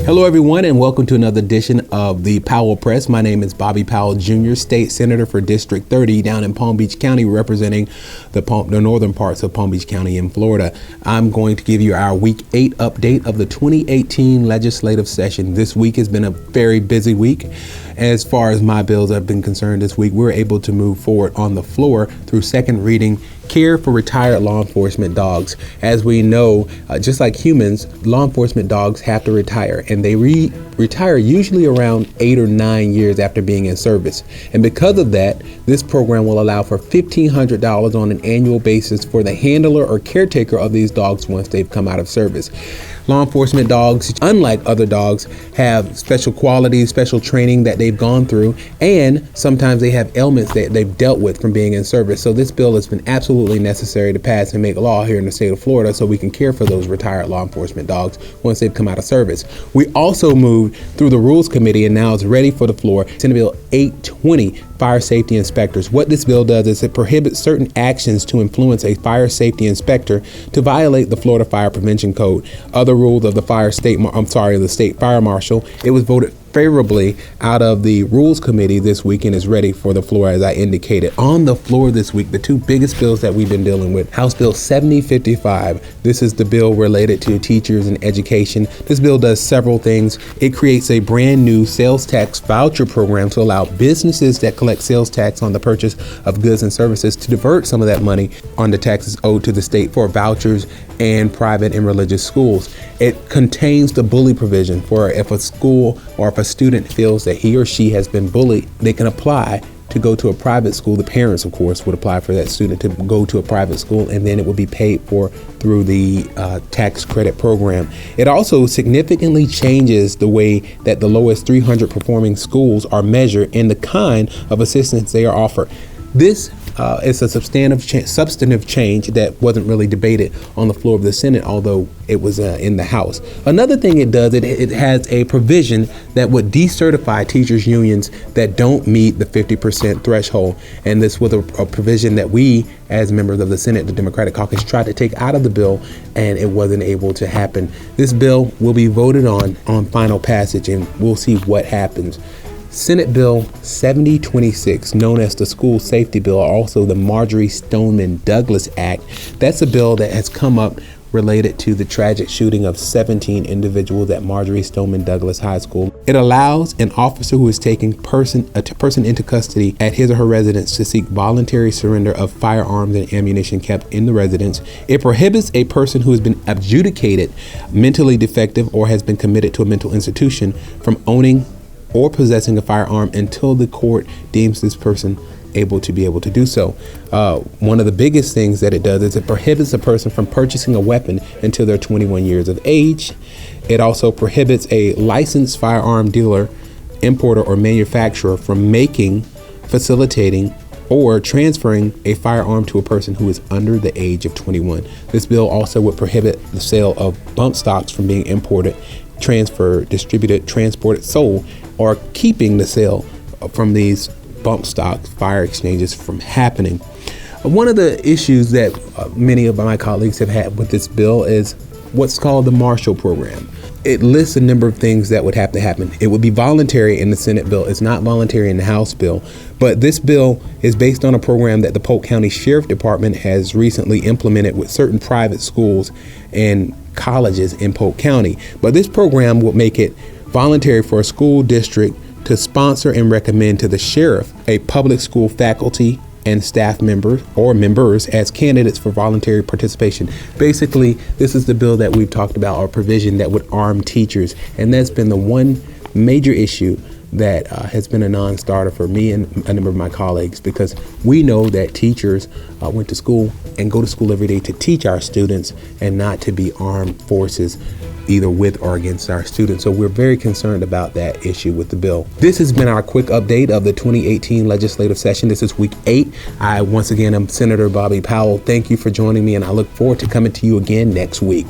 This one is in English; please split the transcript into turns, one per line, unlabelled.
Hello, everyone, and welcome to another edition of the Powell Press. My name is Bobby Powell, Jr., State Senator for District 30 down in Palm Beach County, representing the northern parts of Palm Beach County in Florida. I'm going to give you our Week 8 update of the 2018 legislative session. This week has been a very busy week. As far as my bills have been concerned this week, we're able to move forward on the floor through second reading care for retired law enforcement dogs. As we know, just like humans, law enforcement dogs have to retire, and they retire usually around 8 or 9 years after being in service. And because of that, this program will allow for $1,500 on an annual basis for the handler or caretaker of these dogs once they've come out of service. Law enforcement dogs, unlike other dogs, have special qualities, special training that they've gone through, and sometimes they have ailments that they've dealt with from being in service. So this bill has been absolutely necessary to pass and make law here in the state of Florida so we can care for those retired law enforcement dogs once they've come out of service. We also moved through the Rules Committee and now it's ready for the floor. Senate Bill 820, Fire Safety Inspectors. What this bill does is it prohibits certain actions to influence a fire safety inspector to violate the Florida Fire Prevention Code. Other rules of the state fire marshal. It was voted favorably out of the Rules Committee this week and is ready for the floor, as I indicated. On the floor this week, the two biggest bills that we've been dealing with: House Bill 7055. This is the bill related to teachers and education. This bill does several things. It creates a brand new sales tax voucher program to allow businesses that collect sales tax on the purchase of goods and services to divert some of that money on the taxes owed to the state for vouchers and private and religious schools. It contains the bully provision for if a school or if a student feels that he or she has been bullied, they can apply to go to a private school. The parents, of course, would apply for that student to go to a private school, and then it would be paid for through the tax credit program. It also significantly changes the way that the lowest 300 performing schools are measured and the kind of assistance they are offered. This is a substantive change that wasn't really debated on the floor of the Senate, although it was in the House. Another thing it does, it has a provision that would decertify teachers' unions that don't meet the 50% threshold. And this was a provision that we, as members of the Senate, the Democratic caucus, tried to take out of the bill, and it wasn't able to happen. This bill will be voted on final passage, and we'll see what happens. Senate Bill 7026, known as the School Safety Bill, or also the Marjory Stoneman Douglas Act. That's a bill that has come up related to the tragic shooting of 17 individuals at Marjory Stoneman Douglas High School. It allows an officer who is taking a person into custody at his or her residence to seek voluntary surrender of firearms and ammunition kept in the residence. It prohibits a person who has been adjudicated mentally defective or has been committed to a mental institution from owning or possessing a firearm until the court deems this person able to do so. One of the biggest things that it does is it prohibits a person from purchasing a weapon until they're 21 years of age. It also prohibits a licensed firearm dealer, importer, or manufacturer from making, facilitating, or transferring a firearm to a person who is under the age of 21. This bill also would prohibit the sale of bump stocks from being imported, transferred, distributed, transported, sold, or keeping the sale from these bump stock fire exchanges from happening. One of the issues that many of my colleagues have had with this bill is what's called the Marshall Program. It lists a number of things that would have to happen. It would be voluntary in the Senate bill. It's not voluntary in the House bill. But this bill is based on a program that the Polk County Sheriff Department has recently implemented with certain private schools and colleges in Polk County. But this program will make it voluntary for a school district to sponsor and recommend to the sheriff a public school faculty and staff members as candidates for voluntary participation. Basically, this is the bill that we've talked about, or provision that would arm teachers. And that's been the one major issue that has been a non-starter for me and a number of my colleagues, because we know that teachers went to school and go to school every day to teach our students and not to be armed forces either with or against our students. So we're very concerned about that issue with the bill. This has been our quick update of the 2018 legislative session. This is week 8. I once again am Senator Bobby Powell. Thank you for joining me, and I look forward to coming to you again next week.